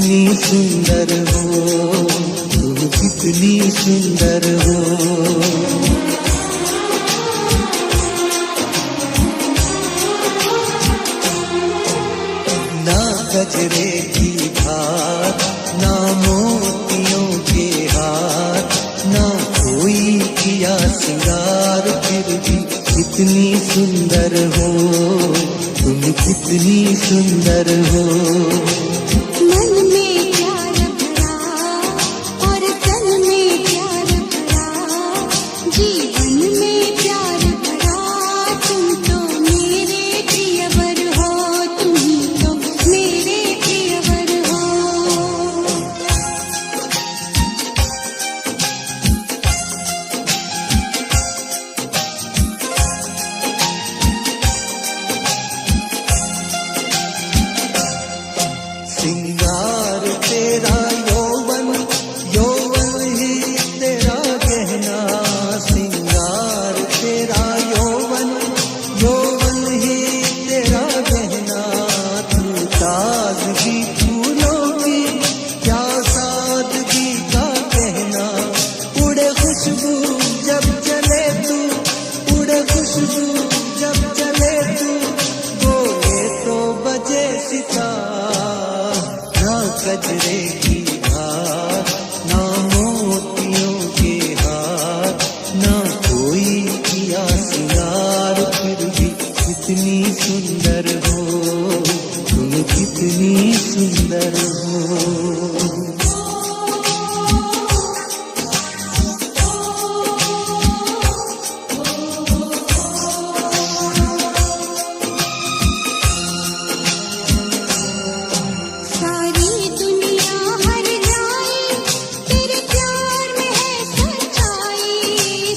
कितनी सुंदर हो, तुम कितनी सुंदर हो। ना गजरे की धार, ना मोतियों के हार, ना कोई किया सिंगार, फिर भी कितनी सुंदर हो, तुम कितनी सुंदर हो। मन में प्यार भरा और तन में प्यार भरा, जीवन में प्यार भरा। तुम तो मेरे प्रियवर हो, तुम तो मेरे प्रियवर हो। सिंगार तेरा यौवन, यौवन ही तेरा गहना। सिंगार तेरा यौवन, यौवन ही तेरा गहना। तू ताजगी फूलों की, क्या सादगी का कहना। उड़े खुशबू जब चले तू, उड़े खुशबू जब चले तू, बोले तो बजे सितार। ना गजरे की धार, ना मोतियों के हार, ना कोई किया सिंगार, फिर भी कितनी सुंदर हो, तुम कितनी सुंदर हो। सारी दुनिया हर जाए तेरे प्यार में है सच्चाई।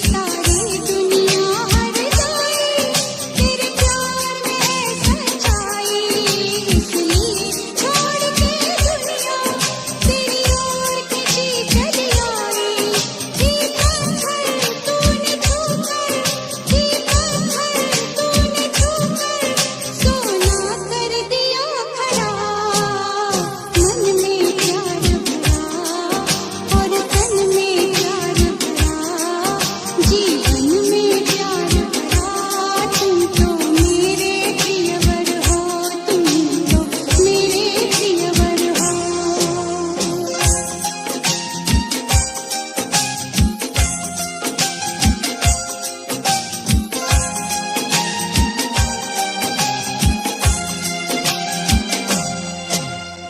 सारी दुनिया हर जाए तेरे प्यार में है सच्चाई। इसलिए छोड़ के दुनिया तेरी ओर खिंची चली आई। ये पत्थर तूने छूकर, ये पत्थर तूने छूकर, सोना कर दिया खरा। मन में प्यार भरा और तन में प्यार भरा, जीवन में प्यार भरा। तुम तो मेरे प्रियवर हो, तुम तो मेरे प्रियवर हो।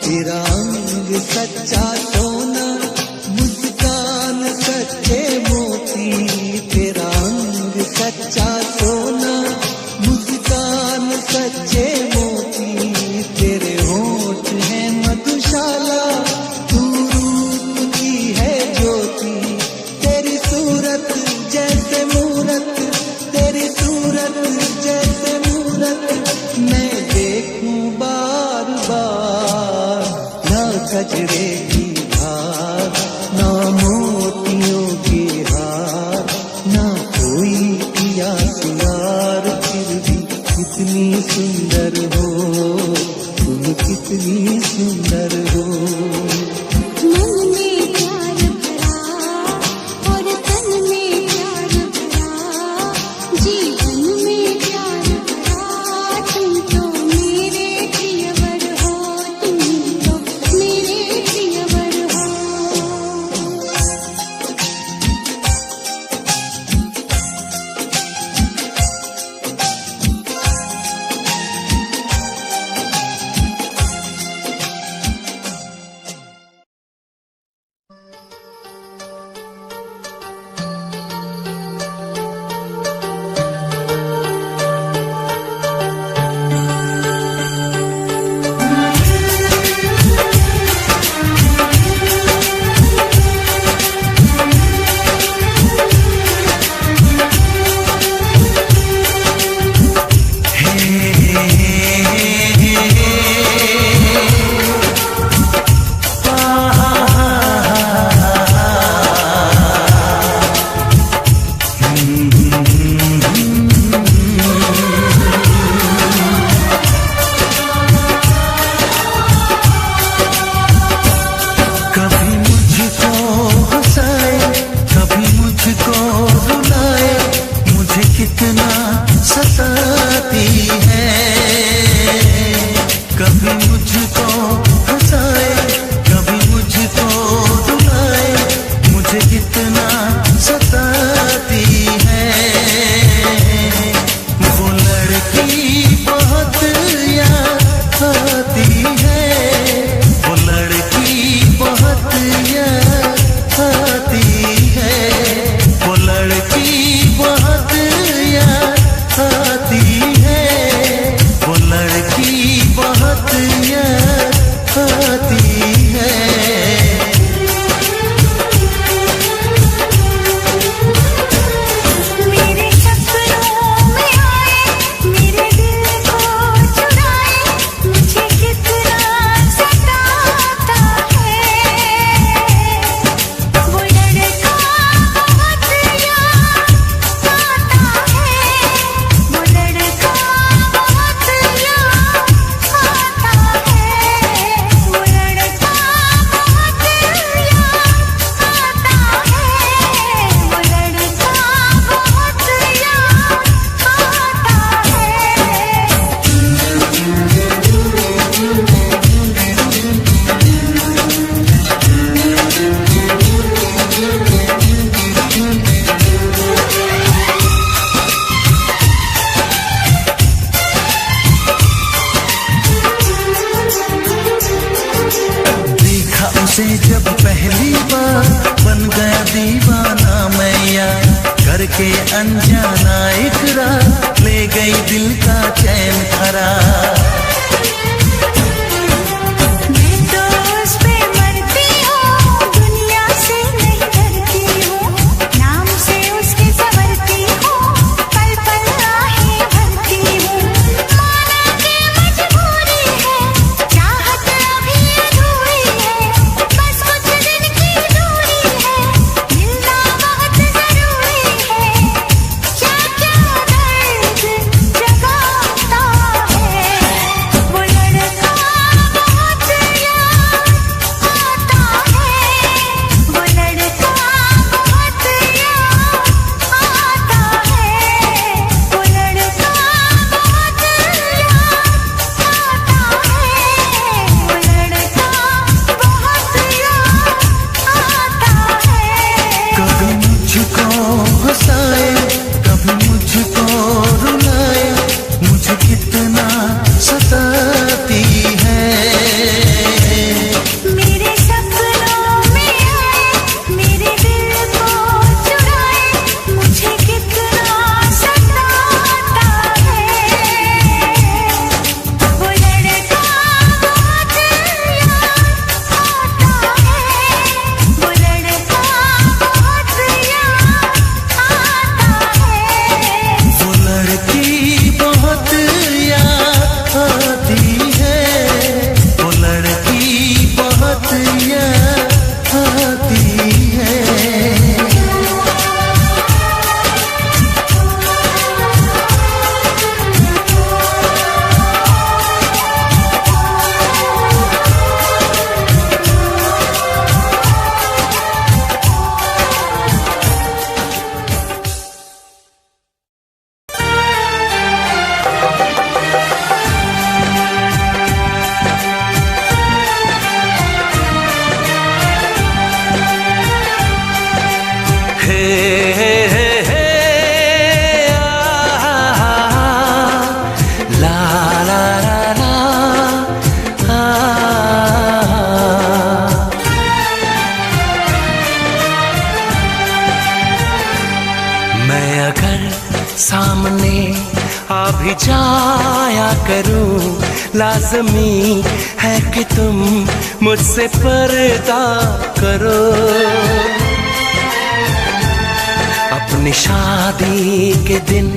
तेरा अंग सच्चा सोना, मुस्कान सच्चे मोती। तेरा अंग सच्चा सोना, मुस्कान सच्चे मोती। तेरे होठ हैं मधुशाला, तू रूप की है ज्योति। तेरी सूरत जैसे मूरत, तेरी सूरत जैसे मूरत, मैं देखूं बार बार। ना गजरे की धार, ना मोतियों के हार, ना कोई किया सिंगार, फिर भी कितनी सुंदर हो, तुम कितनी सुंदर हो। जाया करूं, लाज़मी है कि तुम मुझसे पर्दा करो। अपनी शादी के दिन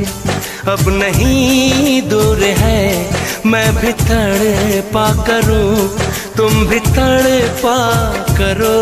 अब नहीं दूर है, मैं भी तड़पा करूं, तुम भी तड़पा करो।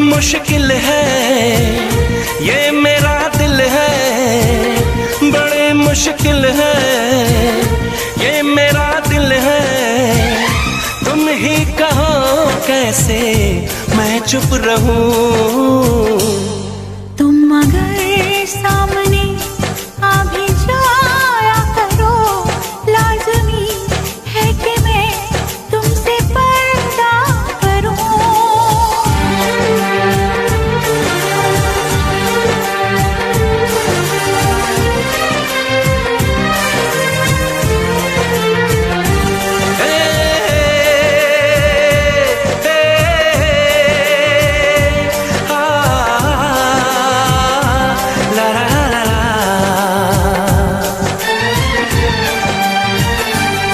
मुश्किल है ये मेरा दिल है, बड़े मुश्किल है ये मेरा दिल है। तुम ही कहो कैसे मैं चुप रहूं। तुम अगर सामने आ भी जाया करो, लाज़मी है कि मैं तुमसे पर्दा करूं।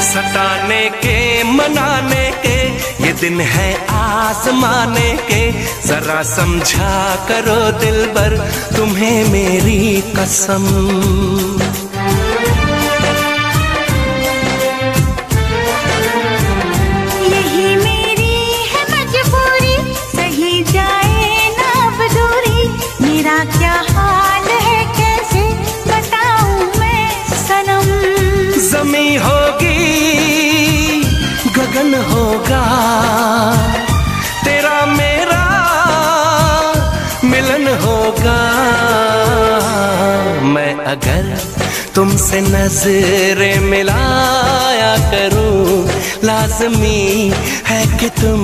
सताने के मनाने के ये दिन है आसमाने के, जरा समझा करो दिलबर तुम्हें मेरी कसम। यही मेरी है मजबूरी, सही जाए ना अब दूरी। मेरा क्या हाल है कैसे बताऊं मैं सनम। ज़मी होगी गगन होगा, तेरा मेरा मिलन होगा। मैं अगर तुमसे नजरें मिलाया करूं, लाज़मी है कि तुम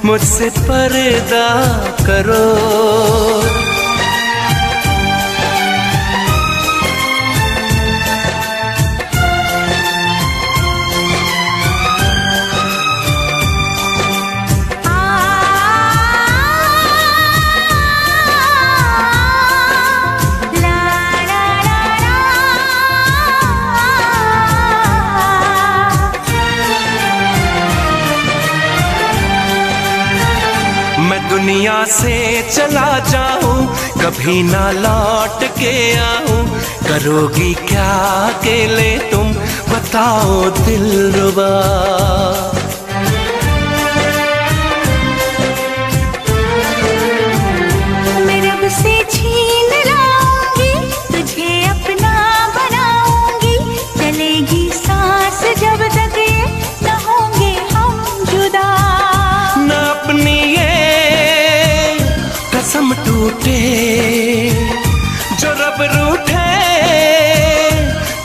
मुझसे पर्दा करो। दुनिया से चला जाऊं, कभी ना लौट के आऊं, करोगी क्या अकेले तुम बताओ दिलरुबा। मैं रब से छीन लाऊंगी, तुझे अपना बनाऊंगी। चलेगी सांस जब तक ये न होंगे हम जुदा। न अपनी कसम टूटे, जो रब रूठे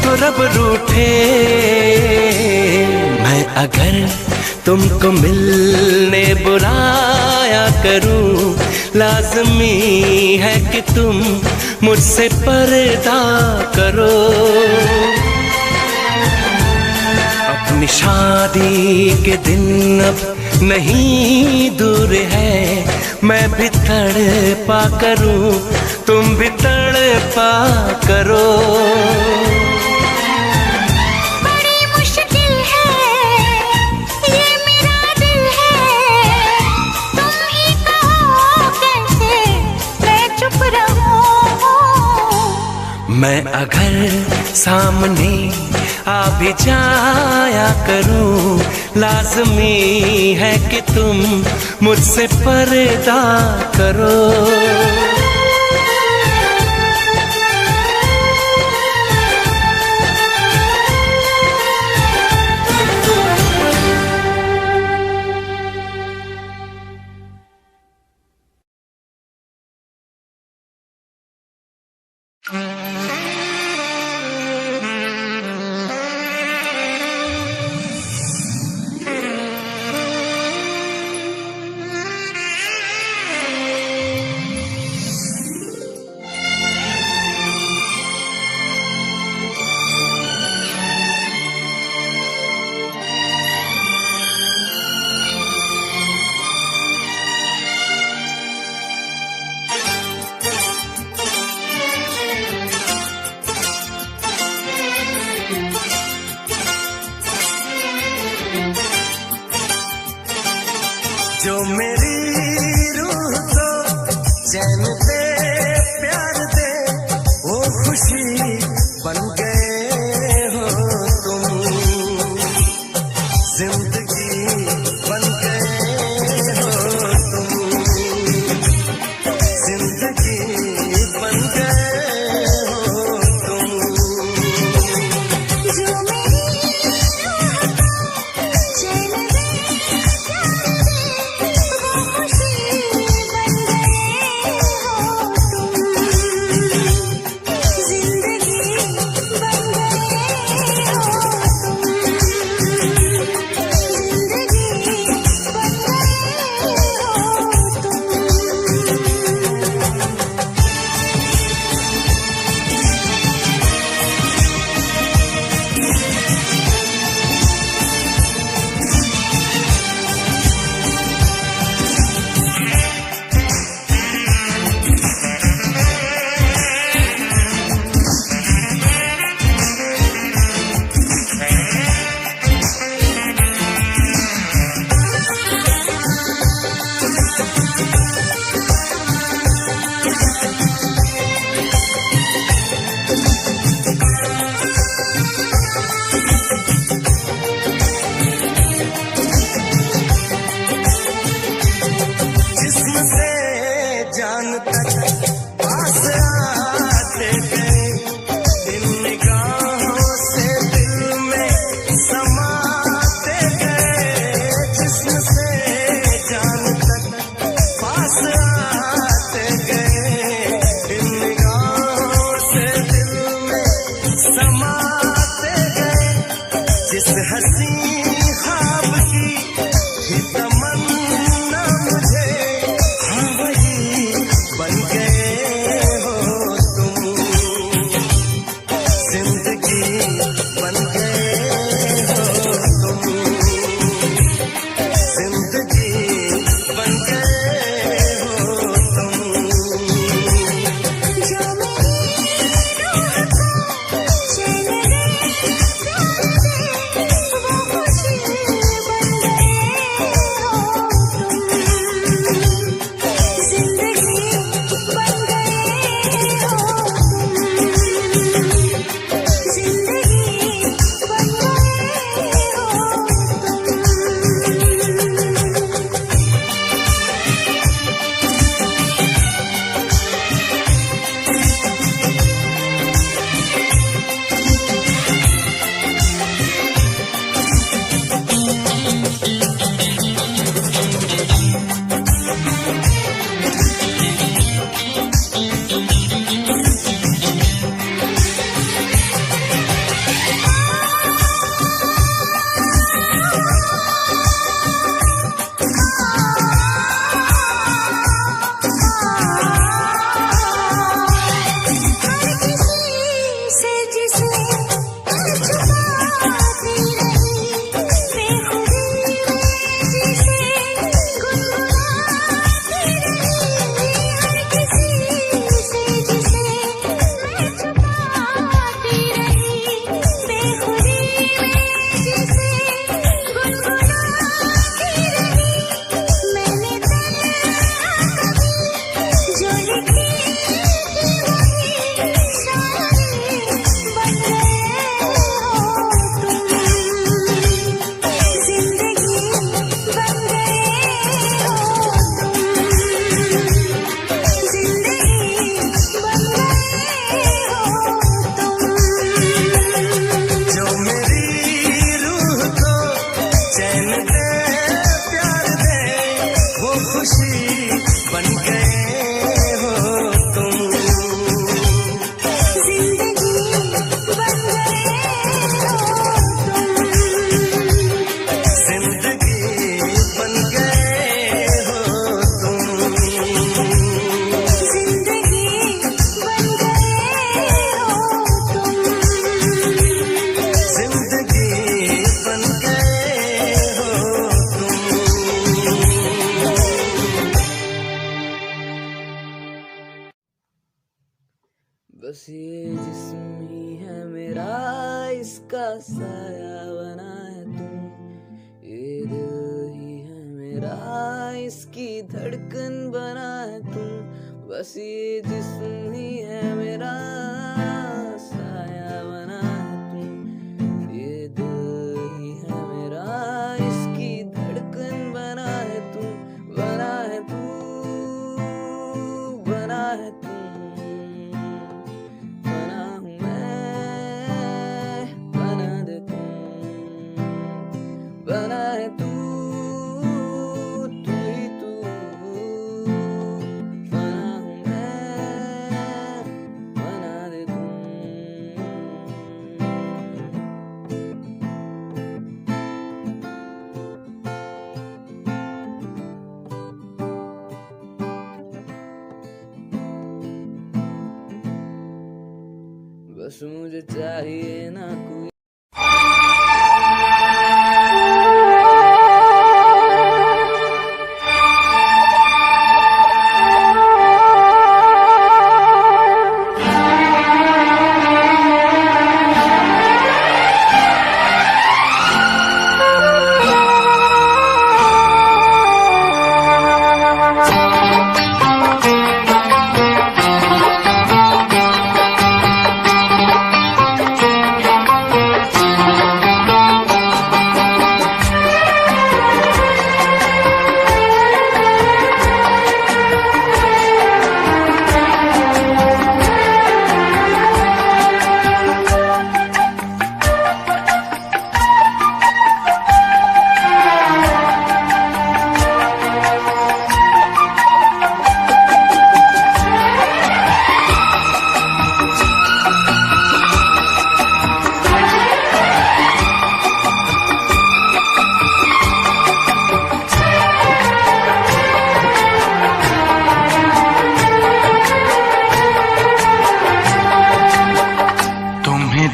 तो रब रूठे। मैं अगर तुमको मिलने बुलाया करूं, लाज़मी है कि तुम मुझसे पर्दा करो। अपनी शादी के दिन अब नहीं दूर है, मैं भी तड़पा करूं, तुम भी तड़पा करो। बड़ी मुश्किल है ये मेरा दिल है, तुम ही कहो कैसे मैं चुप रहूं। मैं अगर सामने आ भी जाया करूं, लाज़मी है कि तुम मुझसे पर्दा करो। जो मेरी रूह को चैन दे प्यार दे वो खुशी बन गए हो तुम जिंदगी बन गए हो तुम जिंदगी बन गए हो तुम जो मेरी चैन दे वो खुशी बन गए हो तुम जिंदगी बन गए हो तुम जिंदगी बन जिस्म से जान तक पास आते गए इन निगाहों से दिल में समाते गए जिस्म से जान तक पास आते गए इन निगाहों से दिल में समाते गए जिस हसी ख्वाब की ही तमन्ना मुझे हाँ वही बन गए हो तुम जिंदगी बन गए हो तुम जिंदगी बन गए हो तुम जो मेरी रूह को चैन दे वो खुशी बन गए हो तुम जिंदगी बन गए हो तुम जिंदगी बन गए बस ये जिस्म ही है मेरा, इसका साया बना है तुम। ये दिल ही है मेरा, इसकी धड़कन बना है तू, बस ये जिस्म ही है मेरा साया बना है तू, ये दिल ही है मेरा इसकी धड़कन बना है तू, बना है तू, बना है तू, बना हूँ मैं, बना दे तू, बना है तू, तू ही तू, बना हूँ मैं, बना दे तू। बस मुझे चाहिए ना कोई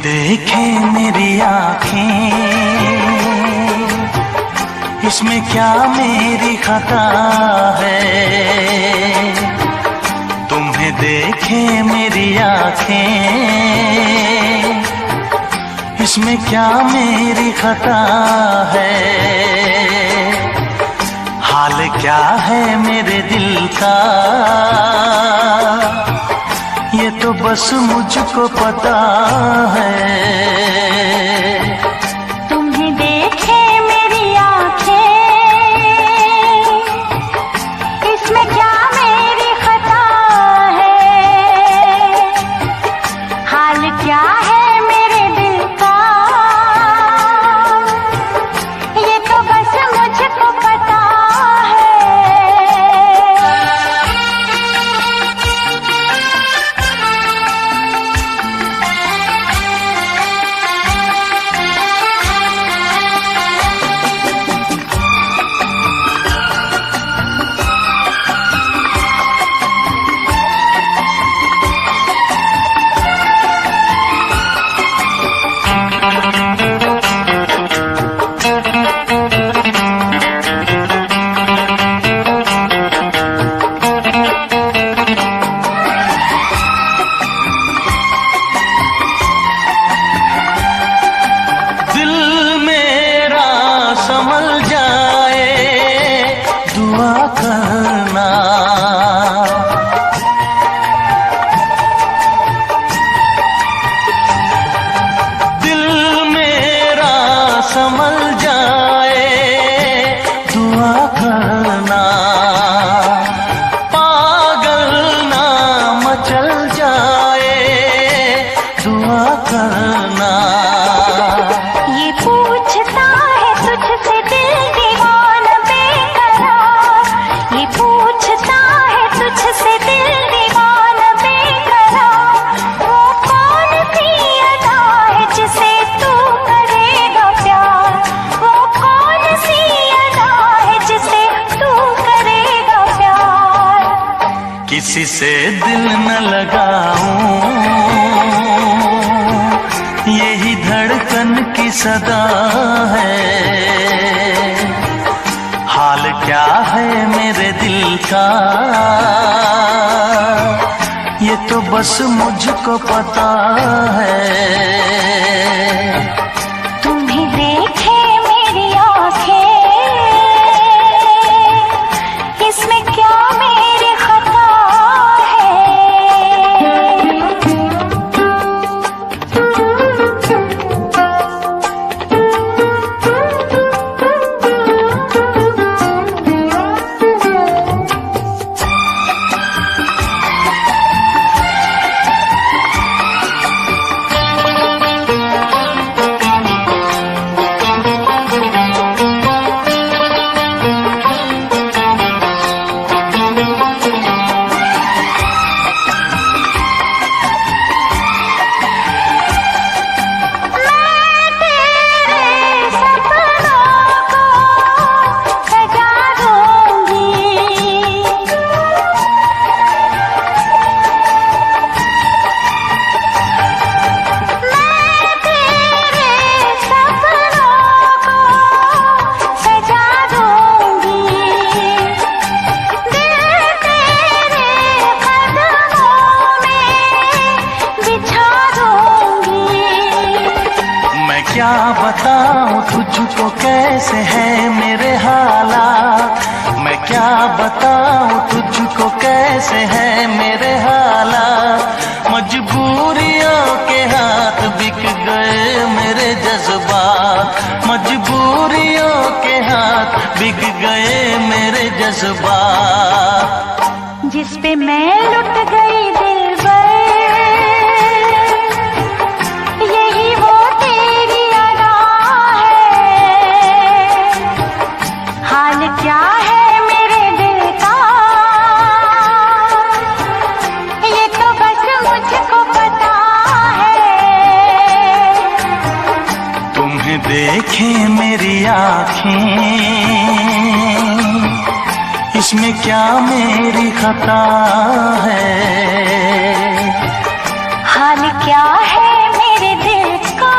देखे मेरी आँखें, इसमें क्या मेरी खता है। तुम्हें देखे मेरी आँखें, इसमें क्या मेरी खता है। हाल क्या है मेरे दिल का, ये तो बस मुझको पता है। तुम्हें देखे मेरी आँखें, इसमें क्या मेरी खता है। हाल क्या है मेरे दिल का, ये तो बस मुझको पता है। संभल जाए दुआ करना, पागल ना मचल जाए दुआ करना। ये पूछता है तुझसे दिल दीवाना बेकरार, ये पूछता है तुझसे दिल दीवाना बेकरार। वो कौन सी अदा है जिसे तू करेगा प्यार, वो कौन सी अदा है जिसे तू करेगा प्यार। किसी से दिल न लगाऊं, यही धड़कन की सदा है। हाल क्या है मेरे दिल का, ये तो बस मुझको पता है। तुम्हें देखे मेरी आँखें, क्या बताऊं तुझको कैसे है मेरे हालात, मैं क्या बताऊं तुझको कैसे है मेरे हालात। मजबूरियों के हाथ बिक गए मेरे जज्बात, मजबूरियों के हाथ बिक गए मेरे जज्बात। जिस पे मैं लुट गई दिलबर, यही वो तेरी अदा है। हाल क्या है मेरे दिल का, ये तो बस मुझको पता है। तुम्हें देखे मेरी आँखें, इसमें क्या मेरी खता है। हाल क्या है मेरे दिल का,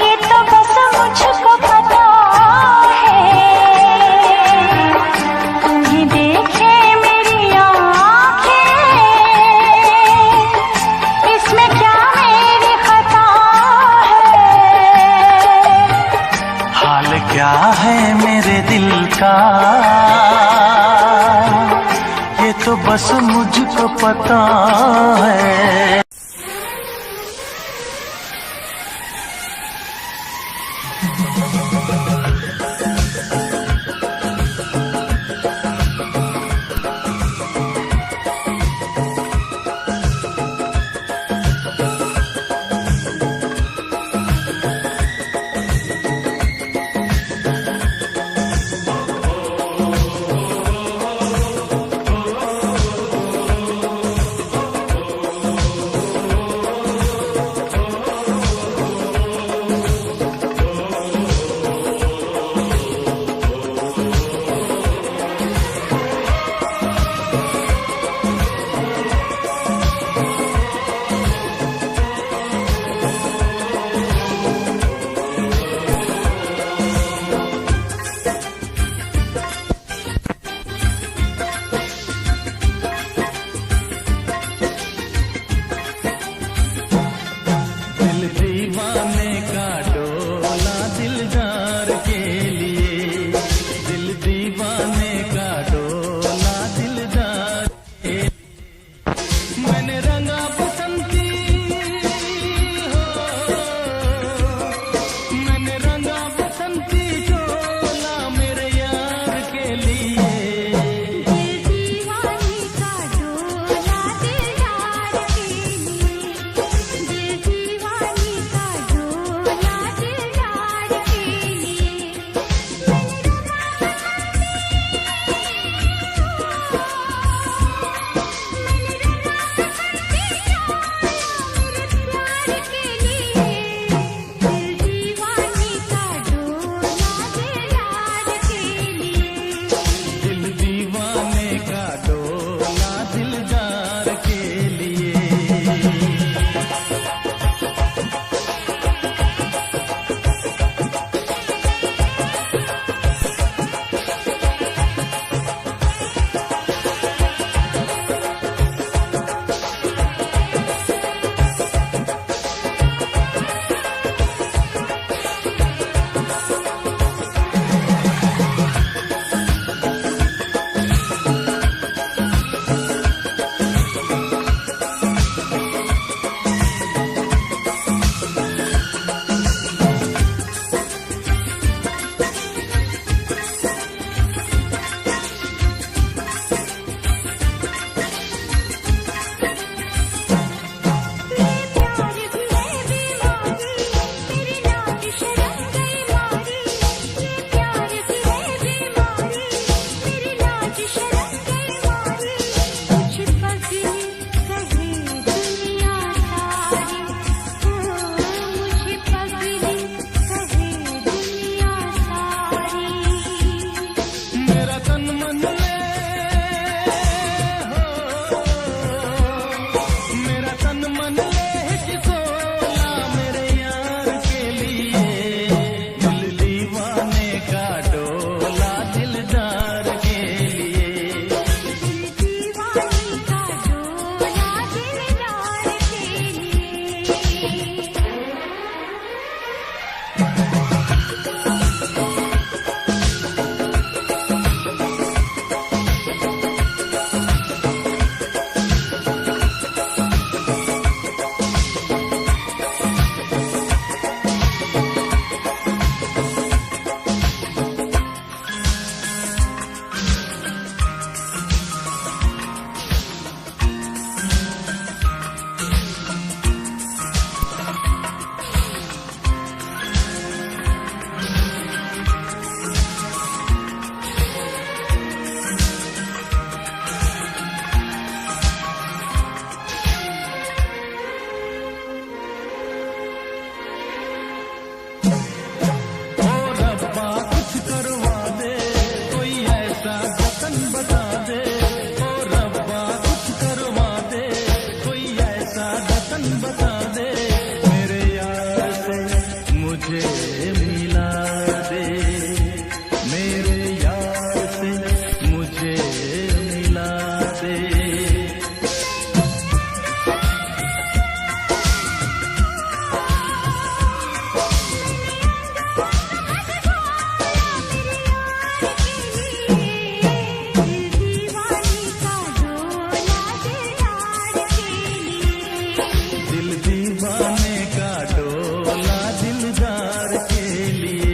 ये तो बस मुझको पता है। तुम्हें देखे मेरी आँखें, इसमें क्या मेरी खता है। हाल क्या है मेरे दिल का, ये तो बस मुझको पता है। जान बता दे, मेरे यार से मुझे मिला दे, मेरे यार से मुझे मिला दे। दिल दीवाने का डोला दिलदार के लिए।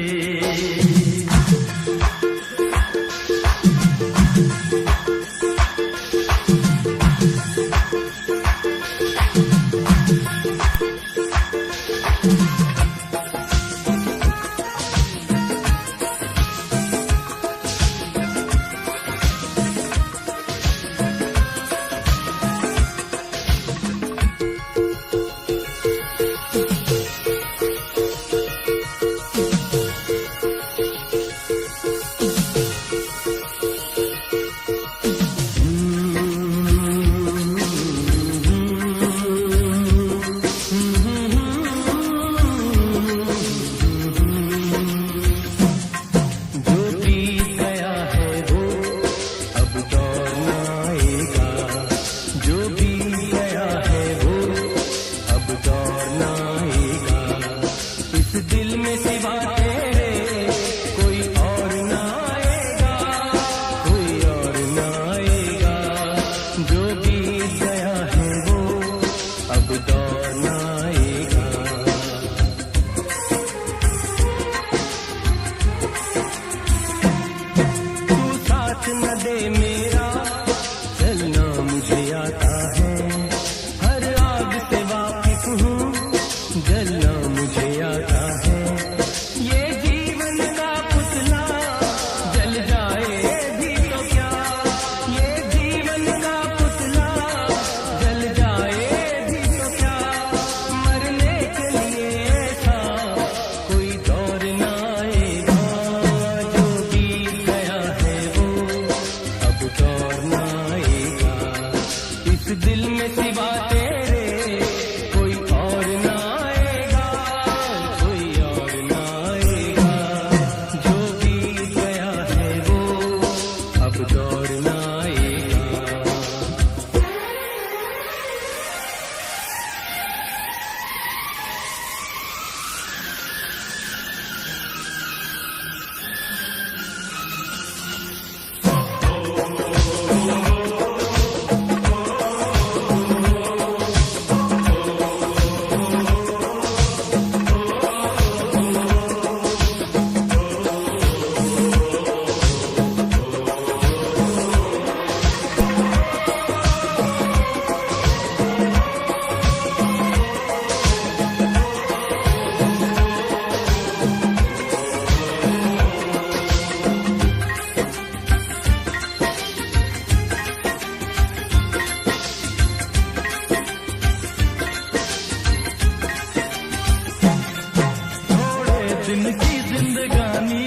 दिन की जिंदगानी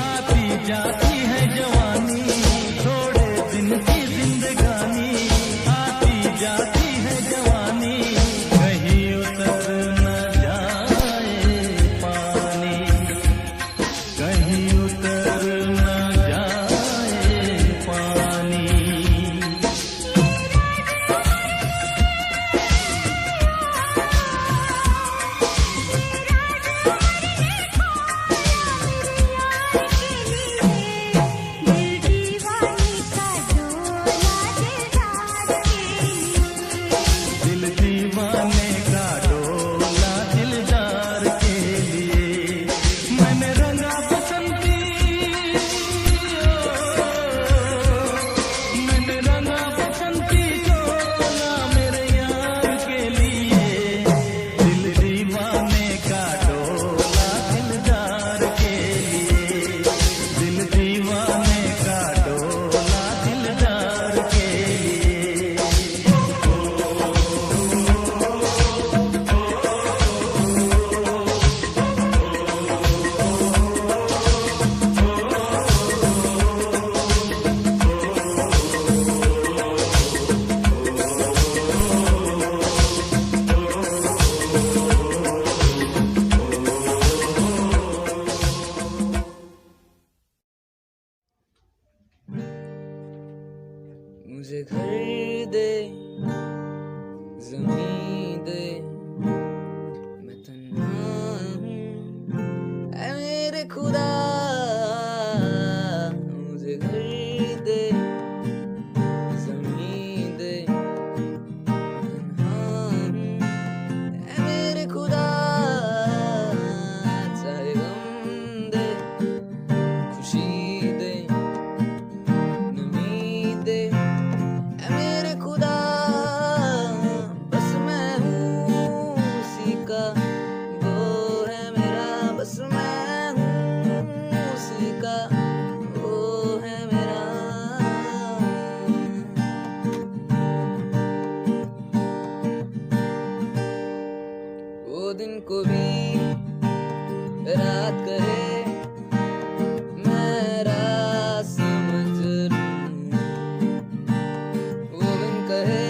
आती जाती है जवानी, थोड़े दिन की जिंदगानी आती जाती है जवानी, कहीं उतर न जाए पानी, कहीं उतर न जाए पानी। दिन को भी रात कहे मैं रात समझ लूं, वो दिन कहे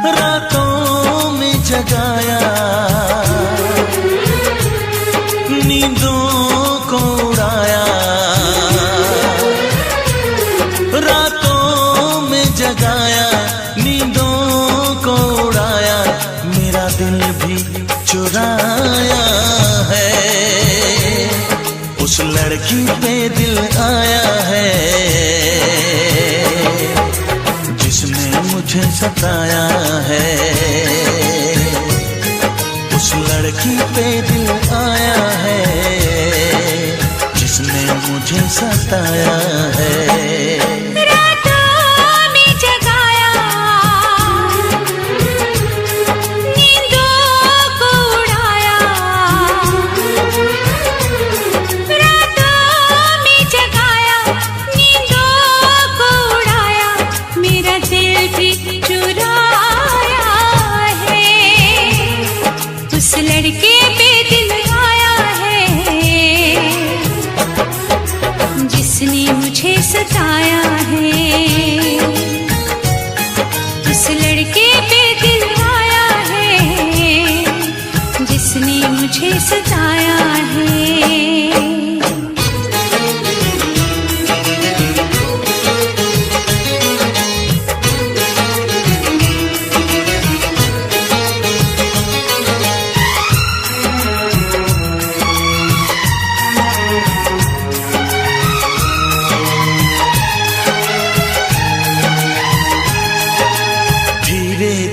रातों में जगाया, नींदों को उड़ाया, रातों में जगाया, नींदों को उड़ाया, मेरा दिल भी चुराया है, उस लड़की पे दिल आया है जिसने मुझे सताया है, उस लड़की पे दिल आया है जिसने मुझे सताया है। उस लड़के पे दिल आया है जिसने मुझे सताया है, उस लड़के पे दिल आया है जिसने मुझे सताया है।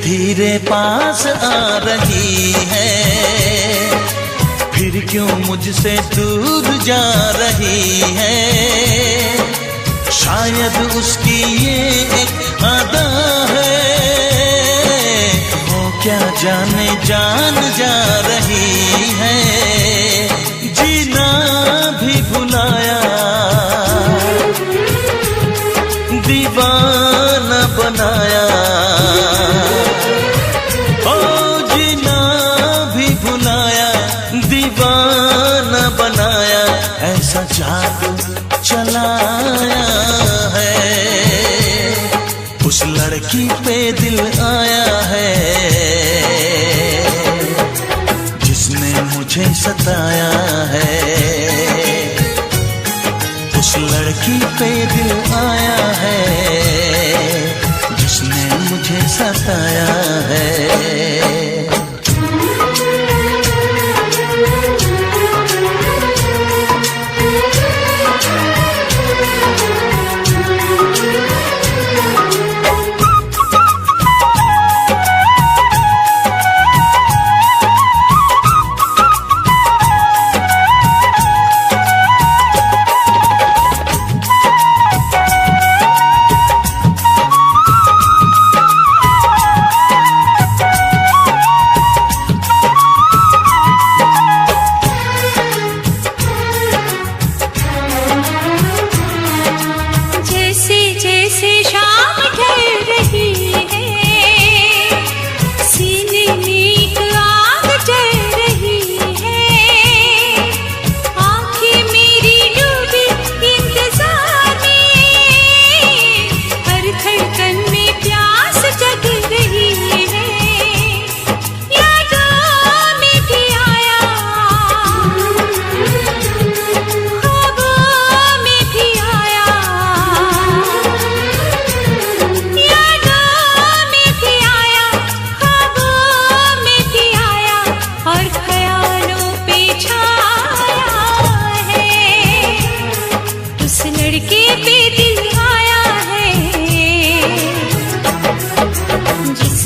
धीरे पास आ रही है, फिर क्यों मुझसे दूर जा रही है, शायद उसकी ये एक अदा है, वो क्या जाने जान जा रही है, जीना भी भुलाया, दीवाना बनाया, बनाया, ऐसा जादू चलाया है, उस लड़की पे दिल आया है जिसने मुझे सताया है, उस लड़की पे दिल आया है जिसने मुझे सताया है।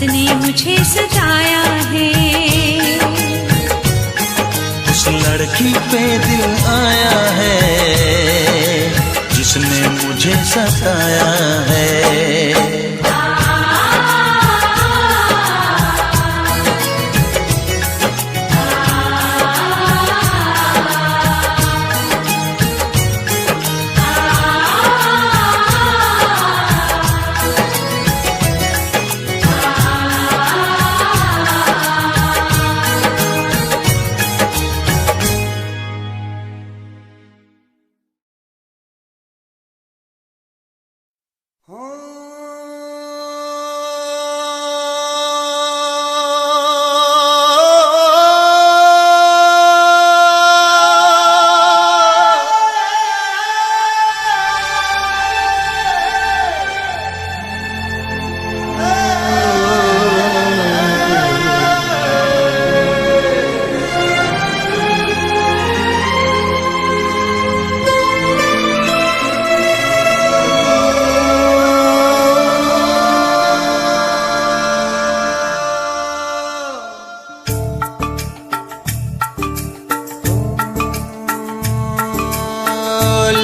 जिसने मुझे सजाया है। उस लड़की पे दिल आया है जिसने मुझे सताया है।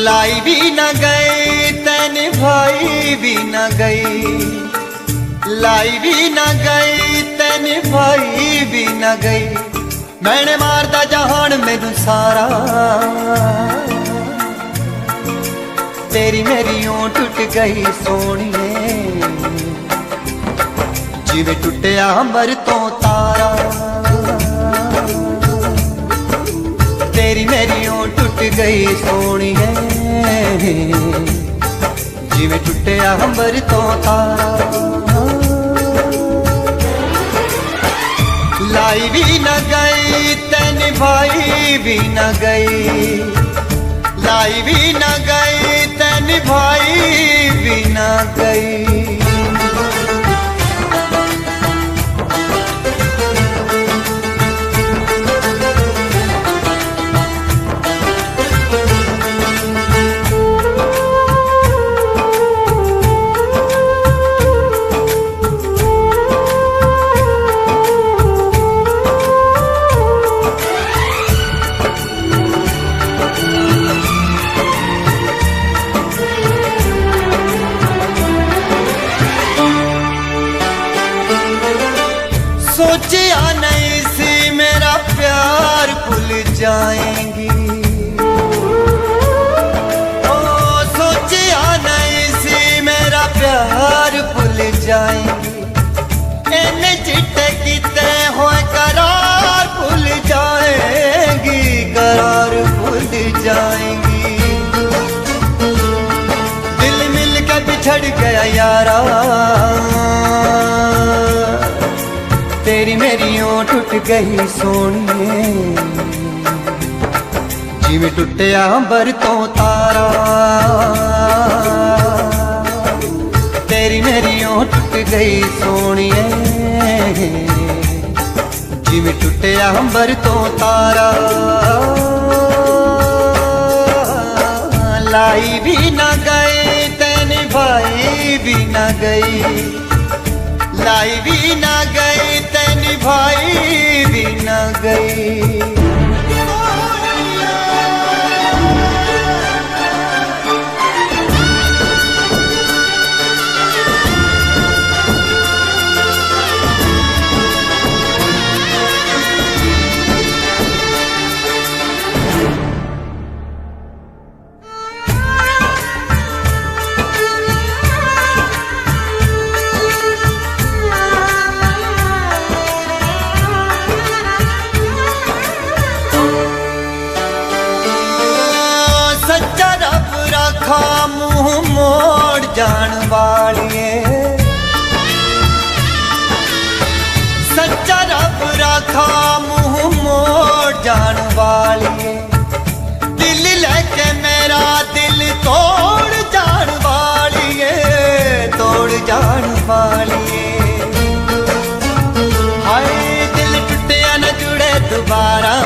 लाई भी न गई तन भाई भी न गई, लाई भी न गई तन भाई भी न गई। मैंने मारदा जहान मैनू सारा, तेरी मेरी ऊं टुट गई सोनिए, जिवें टुटिया अंबर तो तारा। तेरी मेरी ऊं टुट गई सोनिए, जिवें टुटिया अंबर तो तारा। लाई भी न गई तैन भाई भी न गई, लाई भी न गई तैन भाई भी न गई। सोचिया नहीं सी मेरा प्यार भूल जाएंगी, ओ सोचिया नहीं सी मेरा प्यार भूल जाएंगी। इन्हें चिट्टे किते हुए करार भूल जाएंगी, करार भूल जाएंगी। दिल मिल के बिछड़ गया यारा, तेरी मेरी ऊं टुट गई सोनिए, जिवें टुटिया अंबर तो तारा। तेरी मेरी ऊं टुट गई सोनिए, जिवें टुटिया अंबर तो तारा। लाई भी न गई तैन भाई भी न गई, लाई भी न गई तैन भाई भी न गई। मुँह मोड़ जान वालिए, सच्चा रब रखा मुँह मोड़ जान वालिए। दिल लेके मेरा दिल तोड़ जान वालिए, तोड़ जान वालिए। हाय दिल टूटिया न जुड़े दोबारा,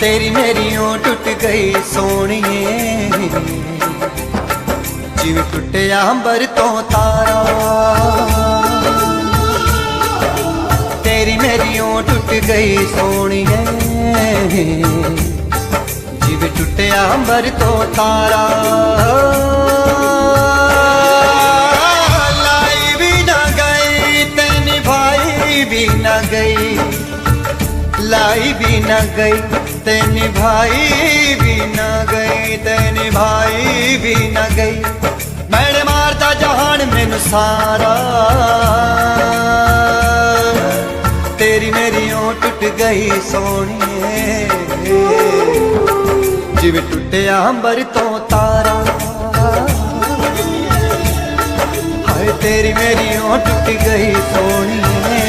तेरी मेरी ऊं टुट गई सोनिए, ਜਿਵੇਂ ਟੁੱਟਿਆ ਅੰਬਰ ਤੋਂ ਤਾਰਾ तेरी मेरी ओं टुट गई सोहणीए जिवें टुटिया अंबर तो तारा लाई भी ना गई ते निभाई भी ना गई लाई भी ना गई ते निभाई भी ना गई ते निभाई भी ना गई मैंने मारता जहान मैनू सारा तेरी मेरी ओं टुट गई सोहणीए जिवें टुटिया अंबर तो तारा हाय तेरी मेरी ओं टुट गई सोहणीए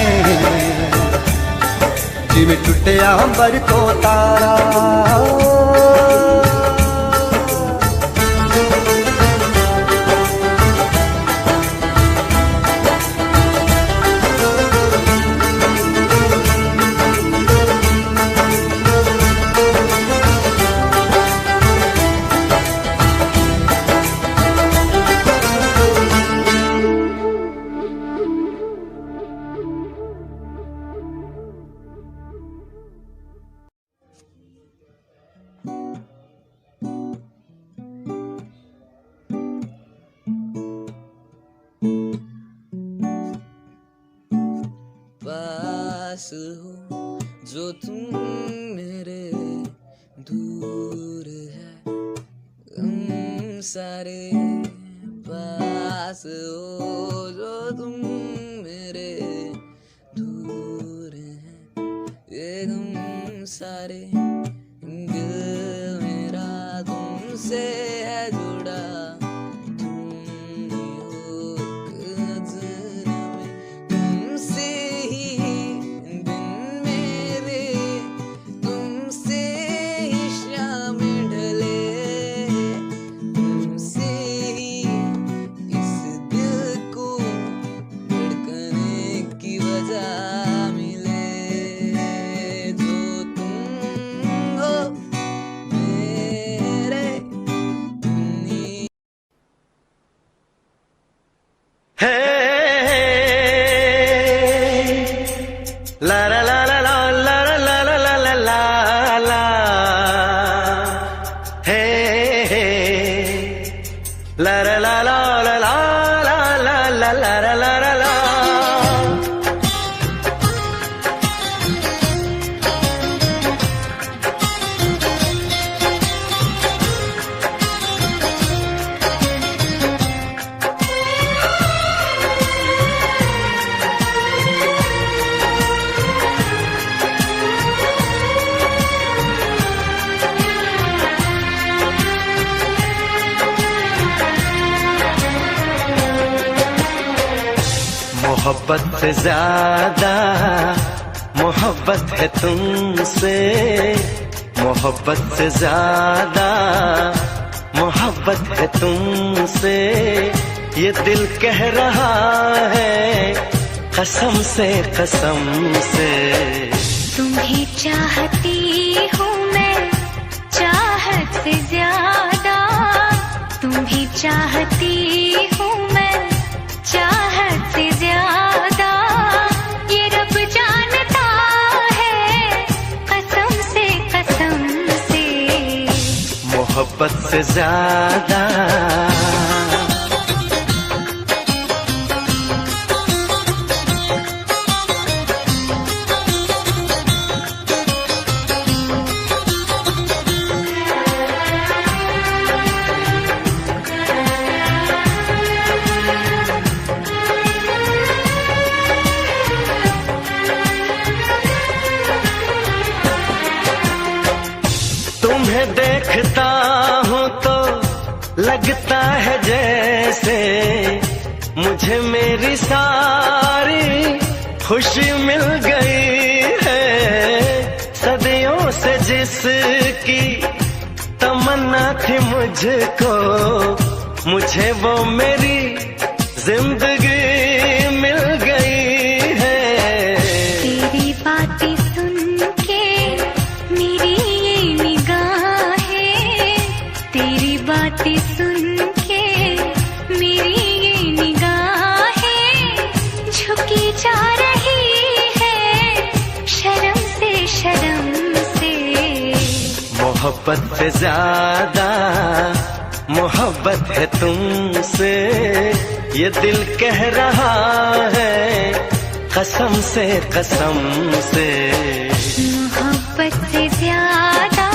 जिवें टुटिया अंबर तो तारा पास हो जो तुम मेरे दूर है हम सारे पास हो जो तुम मेरे दूर हैं ये हम सारे दिल मेरा तुमसे है जुड़ा La la la la la la la la la la la la hey hey la la la la la la la la la la la la la मोहब्बत से ज्यादा मोहब्बत है तुमसे मोहब्बत से ज्यादा मोहब्बत है तुमसे ये दिल कह रहा है कसम से तुम्हें चाहती हूँ मैं चाहत से ज्यादा तुम्हें चाहती हूँ मैं चाहत से ज्यादा ये रब जानता है कसम से मोहब्बत से ज्यादा तुम्हें देखता हूँ तो लगता है जैसे मुझे मेरी सारी खुशी मिल गई है सदियों से जिसकी तमन्ना थी मुझको मुझे वो मेरी जिंदगी मिल गई है तेरी बातें सुन के मेरी ये निगाहें तेरी बातें सुन के मोहब्बत से ज्यादा मोहब्बत है तुमसे, ये दिल कह रहा है कसम से कसम से। मोहब्बत से ज्यादा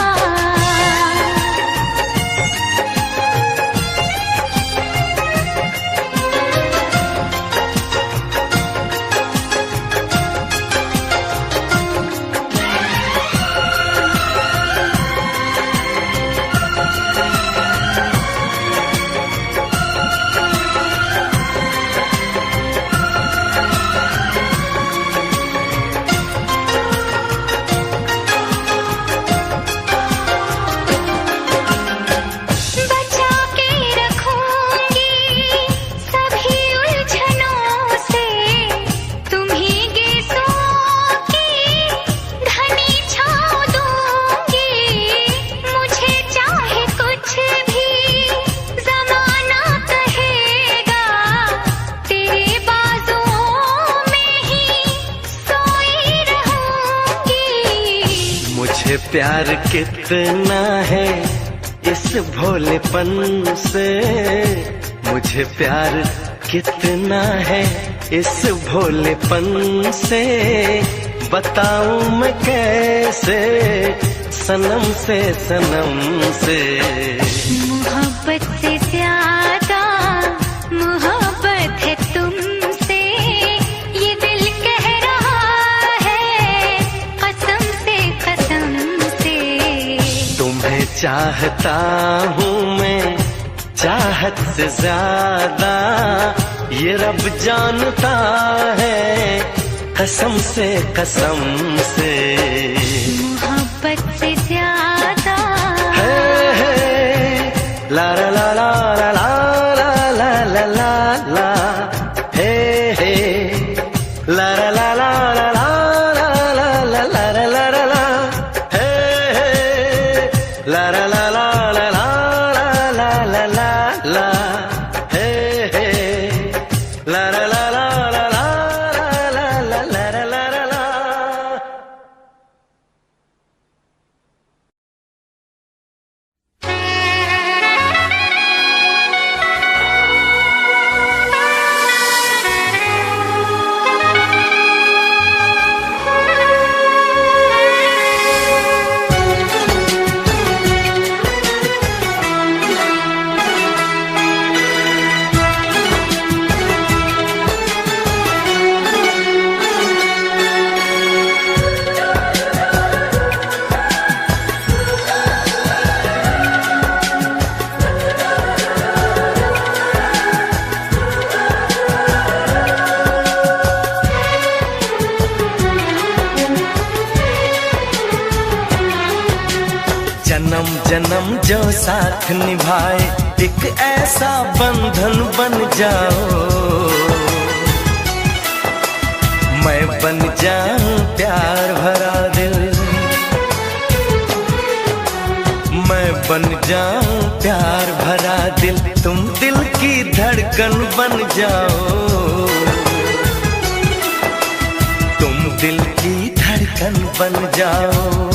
प्यार कितना है इस भोलेपन से, मुझे प्यार कितना है इस भोलेपन से, बताऊं मैं कैसे सनम से सनम से। मोहब्बत से ज्यादा मोहब्बत है तुमसे, ये दिल कह रहा है कसम से कसम से। तुम्हें चाहता हूँ मैं चाहत से ज्यादा, ये रब जानता है कसम से कसम से। मोहब्बत से ज्यादा ला ला ला ला ला ला ला ला ला ला हे हे ला ला ला ला ला ला ला ला ला ला ला ला ला हे हे ला ला ला ला ला ला ला ला ला ला हे हे ला ला ला ला ला ला ला ला ला ला ला। जन्म जन्म जो साथ निभाए एक ऐसा बंधन बन जाओ, मैं बन जाऊं प्यार भरा दिल, मैं बन जाऊं प्यार भरा दिल, तुम दिल की धड़कन बन जाओ, तुम दिल की धड़कन बन जाओ।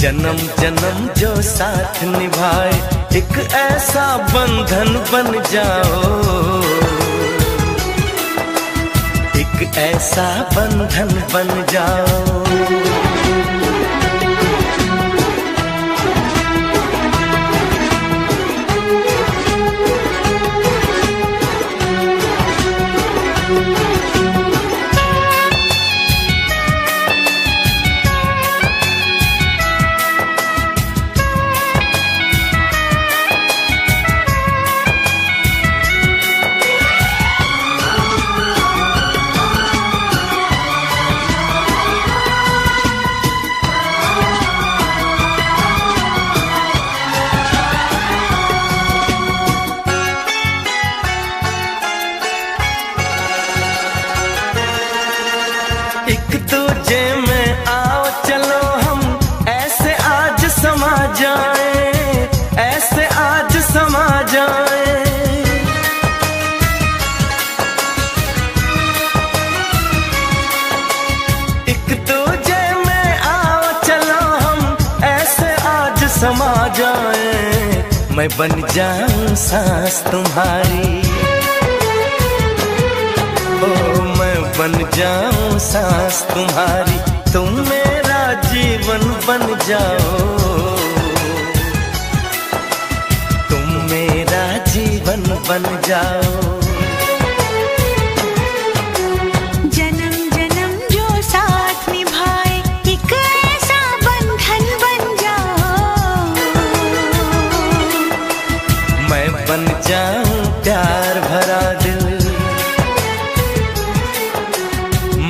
जन्म जन्म जो साथ निभाए एक ऐसा बंधन बन जाओ, एक ऐसा बंधन बन जाओ। एक दूजे में आओ चलो हम ऐसे आज समा जाए, ऐसे आज समा जाए। एक दूजे में आओ चलो हम ऐसे आज समा जाए। मैं बन जाऊं सांस तुम्हारी, बन जाऊं सांस तुम्हारी, तुम मेरा जीवन बन जाओ, तुम मेरा जीवन बन जाओ। जन्म जन्म जो साथ निभाए एक ऐसा बंधन बन जाओ, मैं बन जाऊं प्यार भरा दिल,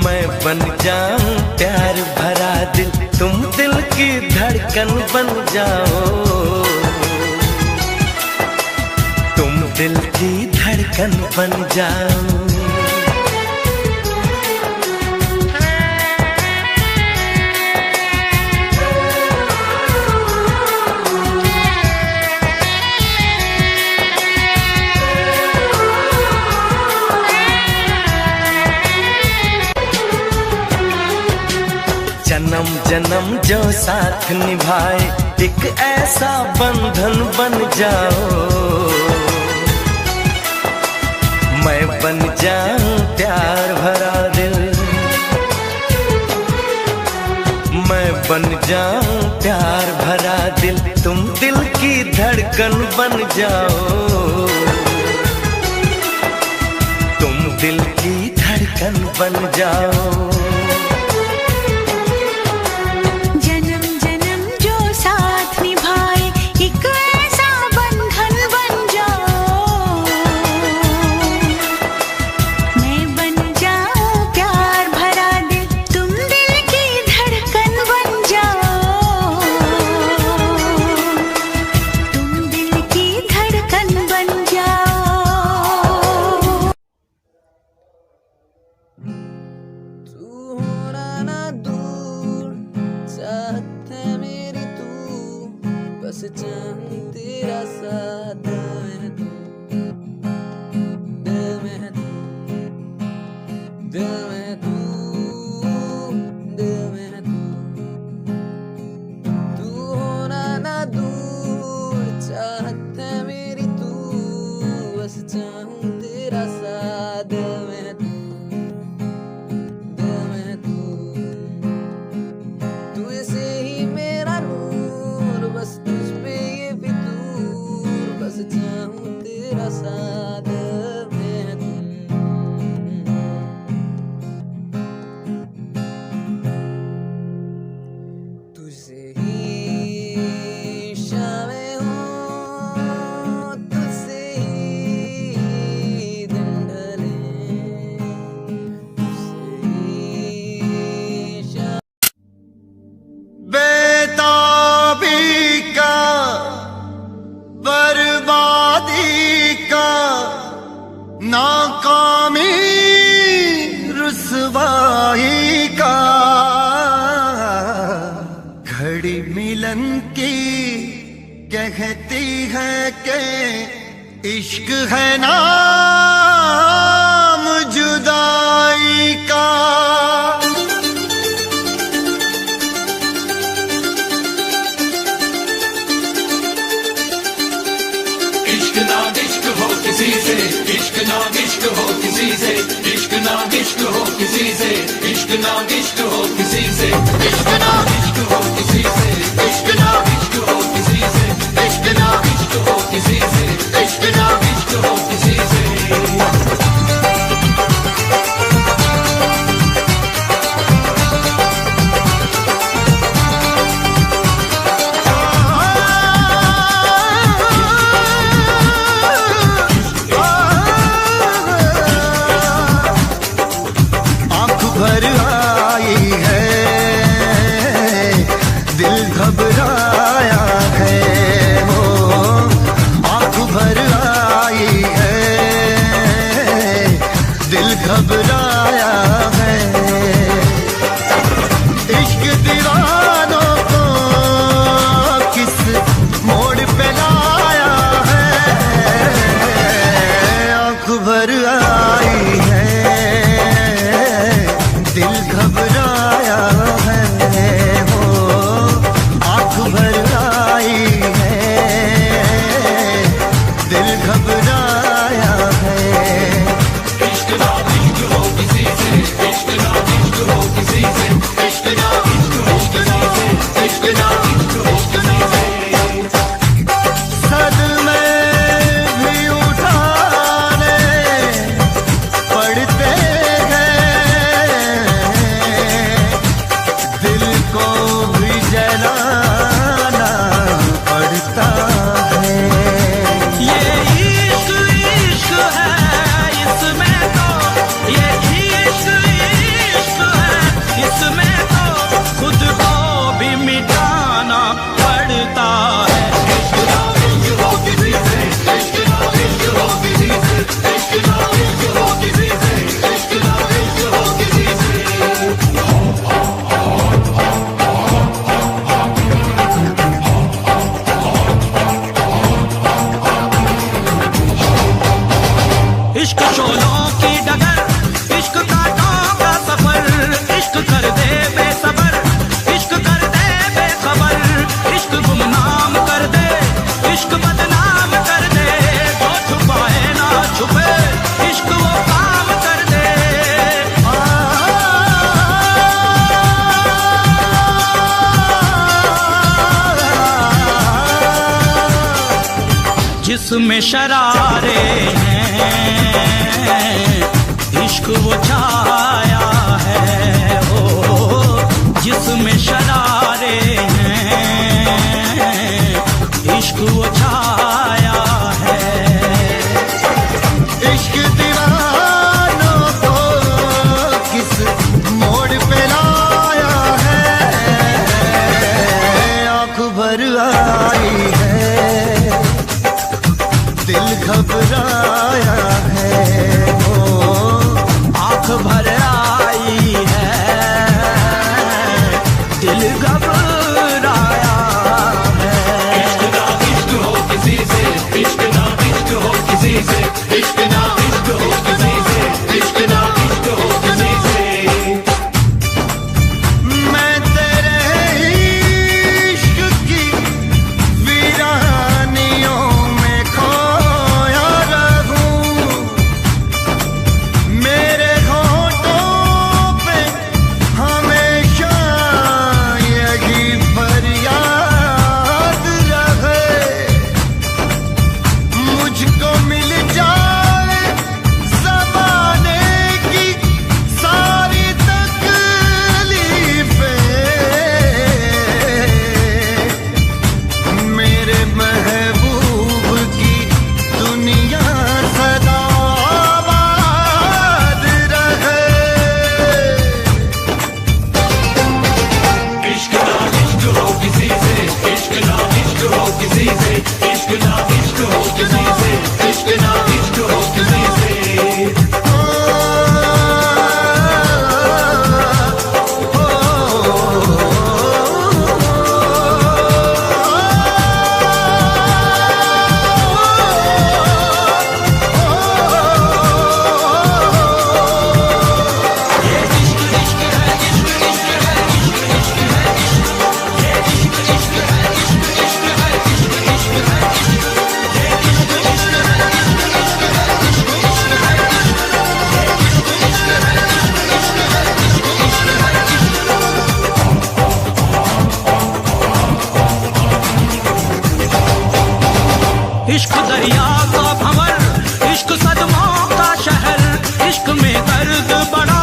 मैं बन जाऊं प्यार भरा दिल, तुम दिल की धड़कन बन जाओ, तुम दिल की धड़कन बन जाओ। जन्म जन्म जो साथ निभाए एक ऐसा बंधन बन जाओ, मैं बन जाऊं प्यार भरा दिल, मैं बन जाऊं प्यार भरा दिल, तुम दिल की धड़कन बन जाओ, तुम दिल की धड़कन बन जाओ। बस चाहूं तेरा साथ, दिल में तू, दिल में तू, दिल में तू, तू होना ना दूर, चाहत है मेरी तू, बस चाहूं तेरा साथ, दिल में तू, दिल में तू, तू ऐसे ही मेरा नूर, बस तुझ पे ये फितूर, बस चाहूं तेरा साथ में तुझसे ही शामें हो, तुझसे ही दिन ढले, तुझसे ही बेताबी का, बर्बादी का, नाकामी रुसवाई का, घड़ी मिलन की कहती है कि इश्क है नाम जुदाई का। आंख भर आई है, दिल घबराया है, वो आंख भर आई है, दिल घबराया है। इश्क दीवानों को किस मोड़ पे लाया है, आंख भर आई है, दिल घबराया है, वो आंख भर आई है, दिल घबराया है। सदमे भी उठाने पड़ते हैं, दिल को भी जलाना पड़ता है। ये इश्क इश्क है इसमें तो, ये इश्क इश्क है इसमें तो, खुद को भी मिटाना पड़ता है। इश्क शोलों की डगर, इश्क कांटों का सफर, इश्क कर दे बेसबर, इश्क कर दे बेखबर, इश्क गुमनाम कर दे, इश्क बदनाम कर दे, जो छुपाए ना छुपे, इश्क वो काम कर दे। जिसमें शरारे हैं, इश्क वो छाया है, ओ जिसमें शरारे हैं, इश्क वो छाया है। इश्क दीवानों को किस मोड़ पे लाया है, आंख भर आई है, दिल घबराया है, वो आंख भर इश्क में दर्द बड़ा,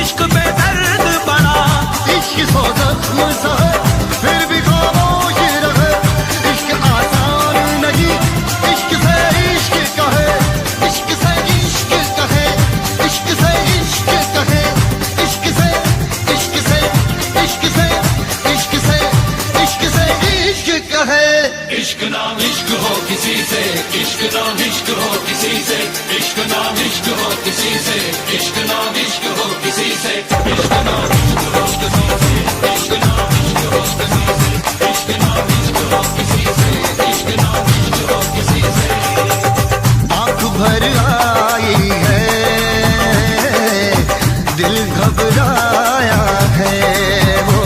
इश्क पे दर्द बड़ा। इश्क सौ जख्म सहे फिर भी खामोश रहे, इश्क आसान नहीं, इश्क से इश्क कहे, इश्क से इश्क कहे, इश्क से इश्क कहे, इश्क से इश्क से इश्क से इश्क से इश्क से इश्क कहे। इश्क नाम इश्क हो किसी से, इश्क नाम इश्क हो किसी से, इश्क नाम इश्क हो किसी से, इश्क नाम इश्क हो किसी से, इश्क नाम इश्क हो किसी से, इश्क नाम इश्क हो किसी से, इश्क नाम इश्क हो किसी से, इश्क नाम इश्क हो किसी से। आँख भर आई है, दिल घबराया है, वो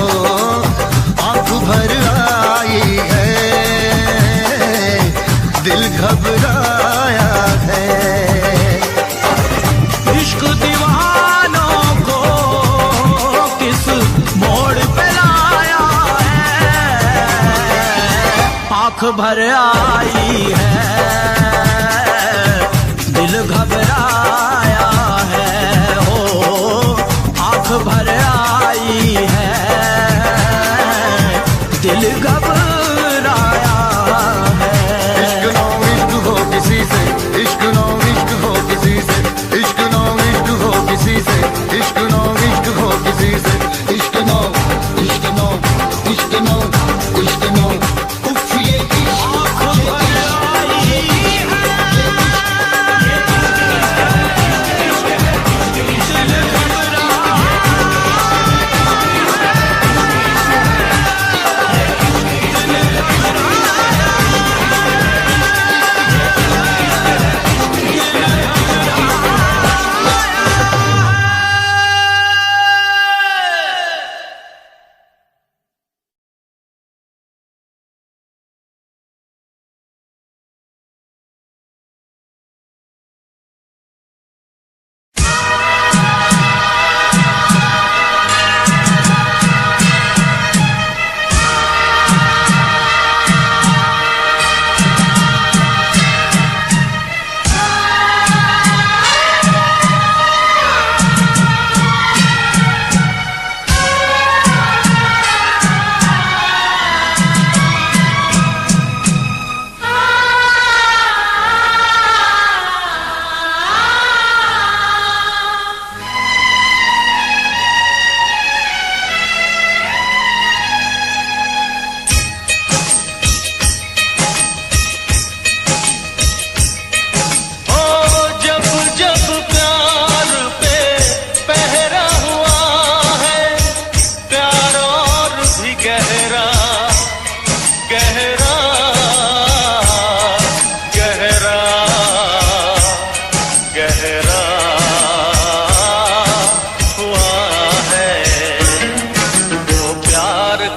आँख भर आई है, दिल घबराया है। इश्क दीवानों को किस मोड़ पे लाया है, आँख भर आई है, दिल घबराया है, हो आँख भर आई है, दिल घबराया है। इश्क नाम इश्क हो किसी से, इश्क नाम इश्क हो किसी से, इश्क नाम इश्क हो किसी से, इश्क नाम इश्क हो किसी से, इश्क नाम इश्क नाम इश्क नाम इश्क नाम। उफ ये आँख भर आई है, दिल घबराया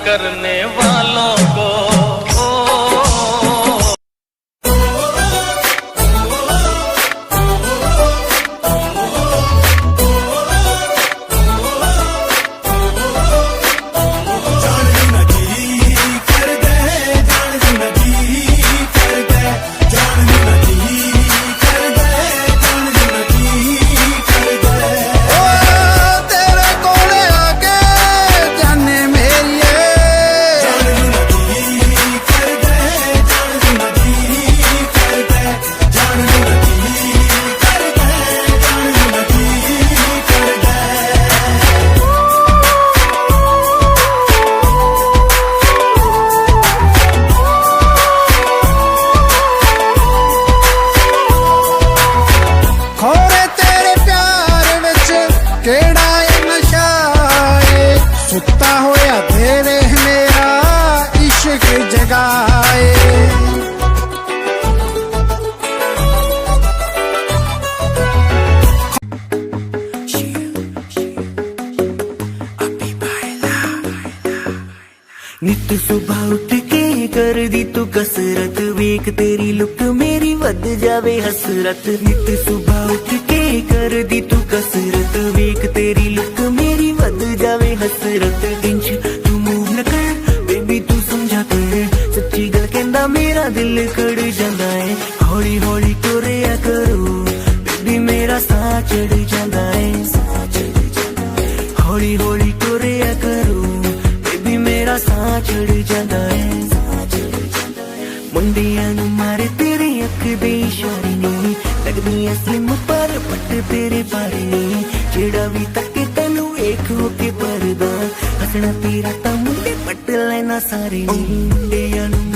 करने वालों को नित सुबह उठ के कर दी तू कसरत, वेख तेरी लुक मेरी वध जावे हसरत। नित सुबह उठ के कर दी तू कसरत, वेख तेरी लुक मेरी वध जावे हसरत। इंच तू मूव न कर बेबी तू समझा कर, सच्ची गल कहंदा मेरा दिल कड़ जांदा है। हौली हौली टुरिया करो बेबी मेरा साह चढ़ जा। ਜਾਂਦਾ ਏ ਹੌਲੀ ਹੌਲੀ ਤੁਰਿਆ ਕਰੂ ਬੇਬੀ ਮੇਰਾ ਸਾਹ ਚੜ ਜਾਂਦਾ ਏ ਮੁੰਡਿਆਂ ਨੂੰ ਮਾਰੇ ਤੇਰੀ ਅੱਖ ਦੇ ਇਸ਼ਾਰੇ ਨੇ ਲੱਗਦੀ ਐ ਸਲਿਮ ਪਰ ਪੱਟ ਤੇਰੇ ਬਾਰੇ ਨੇ ਜਿਹੜਾ ਵੀ ਤੱਕੇ ਤੈਨੂੰ ਵੇਖ ਹੋ ਕੇ ਪਰਦਾ ਹੱਸਣਾ ਤੇਰਾ ਤਾਂ ਮੁੰਡੇ ਪੱਟ ਲੈਣਾ ਸਾਰੇ ਨੇ ਮੁੰਡਿਆਂ ਨੂੰ